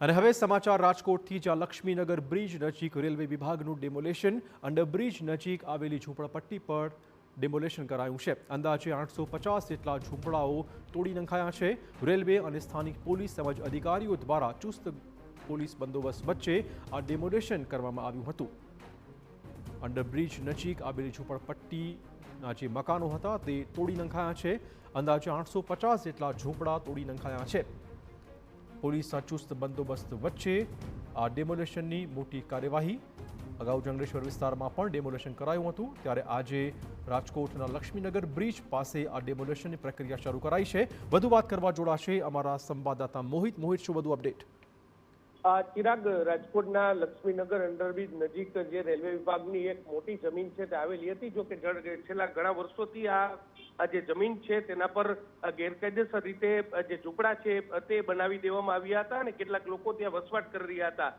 અને હવે સમાચાર રાજકોટથી, જ્યાં લક્ષ્મીનગર બ્રિજ નજીક રેલવે વિભાગનું ડેમોલેશન. અંડરબ્રિજ નજીક આવેલી ઝૂંપડપટ્ટી પર ડેમોલેશન કરાયું છે. અંદાજે 850 જેટલા ઝૂંપડાઓ તોડી નંખાયા છે. રેલવે અને સ્થાનિક પોલીસ તેમજ અધિકારીઓ દ્વારા ચુસ્ત પોલીસ બંદોબસ્ત વચ્ચે આ ડેમોલેશન કરવામાં આવ્યું હતું. અંડરબ્રિજ નજીક આવેલી ઝૂંપડપટ્ટીના જે મકાનો હતા તે તોડી નંખાયા છે. અંદાજે 850 જેટલા ઝૂંપડા તોડી નંખાયા છે. પોલીસના ચુસ્ત બંદોબસ્ત વચ્ચે આ ડેમોલેશનની મોટી કાર્યવાહી. અગાઉ જંગલેશ્વર વિસ્તારમાં પણ ડેમોલેશન કરાયું હતું, ત્યારે આજે રાજકોટના લક્ષ્મીનગર બ્રિજ પાસે આ ડેમોલેશનની પ્રક્રિયા શરૂ કરાઈ છે. વધુ વાત કરવા જોડાશે અમારા સંવાદદાતા મોહિત. શું વધુ અપડેટ? ચિરાગ, રાજકોટના લક્ષ્મીનગર અંડરબ્રિજ નજીક જે રેલવે વિભાગની એક મોટી જમીન છે તે આવેલી હતી. જો કે છેલ્લા ઘણા વર્ષોથી આ જે જમીન છે તેના પર ગેરકાયદેસર રીતે જે ઝૂંપડા છે તે બનાવી દેવામાં આવ્યા હતા અને કેટલાક લોકો ત્યાં વસવાટ કરી રહ્યા હતા.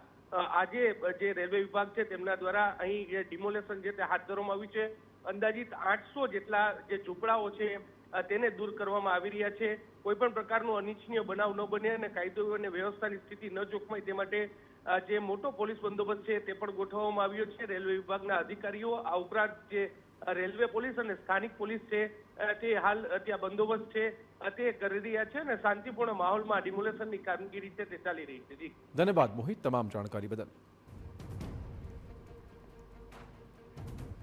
આજે જે રેલવે વિભાગ છે તેમના દ્વારા અહીં જે ડિમોલેશન છે તે હાથ ધરવામાં આવ્યું છે. અંદાજિત 800 જેટલા જે ઝૂંપડાઓ છે તેને દૂર કરવામાં આવી રહ્યા છે. કોઈ પણ પ્રકારનો અનિચ્છનીય બનાવ ન બને અને કાયદો અને વ્યવસ્થાની સ્થિતિ ન જોખમાય તે માટે જે મોટો પોલીસ બંદોબસ્ત છે તે પણ ગોઠવવામાં આવ્યો છે. રેલવે વિભાગના અધિકારીઓ, આ ઉપરાંત જે રેલવે પોલીસ અને સ્થાનિક પોલીસ છે તે હાલ ત્યાં બંદોબસ્ત છે તે કરી રહ્યા છે અને શાંતિપૂર્ણ માહોલમાં ડિમોલેશનની કામગીરી છે તે ચાલી રહી છે. ધન્યવાદ મોહિત, તમામ જાણકારી બદલ.